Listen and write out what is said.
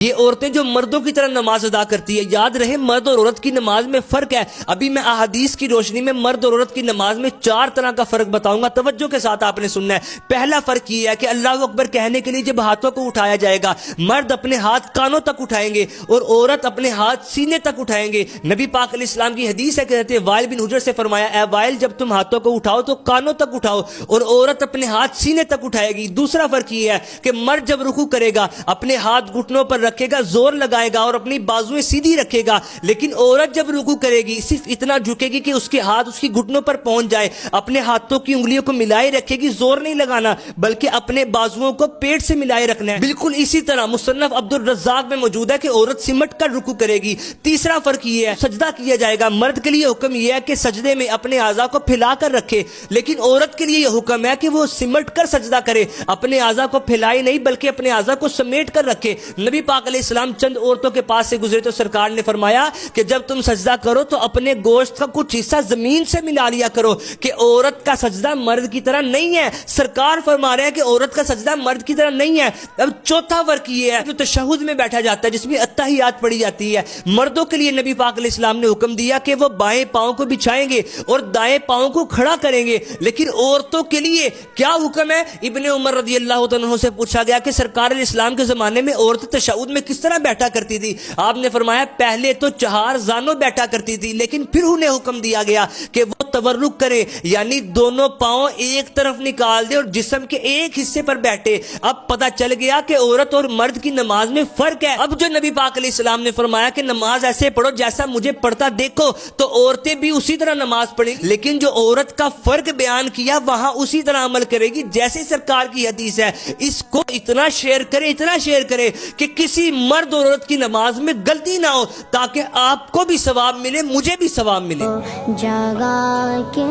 یہ عورتیں جو مردوں کی طرح نماز ادا کرتی ہے، یاد رہے مرد اور عورت کی نماز میں فرق ہے۔ ابھی میں احادیث کی روشنی میں مرد اور عورت کی نماز میں 4 طرح کا فرق بتاؤں گا، توجہ کے ساتھ آپ نے سننا ہے۔ پہلا فرق یہ ہے کہ اللہ اکبر کہنے کے لیے جب ہاتھوں کو اٹھایا جائے گا، مرد اپنے ہاتھ کانوں تک اٹھائیں گے اور عورت اپنے ہاتھ سینے تک اٹھائیں گے۔ نبی پاک علیہ السلام کی حدیث ہے، کہتے ہیں وائل بن حجر سے فرمایا، اے وائل جب تم ہاتھوں کو اٹھاؤ تو کانوں تک اٹھاؤ اور عورت اپنے ہاتھ سینے تک اٹھائے گی۔ دوسرا فرق یہ ہے کہ مرد جب رکوع کرے گا اپنے ہاتھ گھٹنوں پر رکھے گا، زور لگائے گا اور اپنی بازویں سیدھی رکھے گا، لیکن عورت جب رکوع کرے گی صرف اتنا جھکے گی کہ اس کے ہاتھ اس کی گھٹنوں پر پہنچ جائے، اپنے ہاتھوں کی انگلیوں کو ملائے رکھے گی، زور نہیں لگانا بلکہ اپنے بازوؤں کو پیٹ سے ملائے رکھنا ہے۔ بالکل اسی طرح مصنف عبد الرزاق میں موجود ہے کہ عورت سمٹ کر رکوع کرے گی۔ تیسرا فرق یہ ہے سجدہ کیا جائے گا، مرد کے لیے حکم یہ ہے کہ سجدے میں اپنے اعضاء کو پھیلا کر رکھے، لیکن عورت کے لیے یہ حکم ہے کہ وہ سمٹ کر سجدہ کرے، اپنے اعضاء کو پھیلائے نہیں بلکہ اپنے اعضاء کو سمیٹ کر رکھے۔ نبی پاک علیہ السلام چند عورتوں کے پاس سے گزرے تو سرکار نے فرمایا کہ جب تم سجدہ کرو تو اپنے گوشت کا کچھ حصہ زمین سے ملا لیا کرو، کہ عورت کا سجدہ مرد کی طرح نہیں ہے۔ سرکار فرما رہے ہیں کہ عورت کا سجدہ مرد کی طرح نہیں ہے۔ اب چوتھا فرق یہ ہے جو تشہد میں بیٹھا جاتا ہے، جس میں اتحیات پڑھی جاتی ہے، مردوں کے لیے نبی پاک علیہ السلام نے حکم دیا کہ وہ بائیں پاؤں کو بچھائیں گے اور دائیں پاؤں کو کھڑا کریں گے، لیکن عورتوں کے لیے کیا حکم ہے؟ ابن عمر رضی اللہ عنہ سے پوچھا گیا کہ سرکار علیہ السلام کے زمانے میں عورت تشہد میں کس طرح بیٹھا کرتی تھی؟ آپ نے فرمایا پہلے تو 4 زانوں بیٹھا کرتی تھی، لیکن پھر انہیں حکم دیا گیا کہ وہ تورک کرے، یعنی دونوں پاؤں ایک طرف نکال دے اور جسم کے ایک حصے پر بیٹھے۔ اب پتہ چل گیا کہ عورت اور مرد کی نماز میں فرق ہے۔ اب جو نبی پاک علیہ السلام نے فرمایا کہ نماز ایسے پڑھو جیسا مجھے پڑھتا دیکھو، تو عورتیں بھی اسی طرح نماز پڑھیں، لیکن جو عورت کا فرق بیان کیا وہاں اسی طرح عمل کرے گی جیسے سرکار کی حدیث ہے۔ اس کو اتنا شیئر کرے کہ کسی مرد اور عورت کی نماز میں غلطی نہ ہو، تاکہ آپ کو بھی ثواب ملے، مجھے بھی ثواب ملے۔ جگہ کے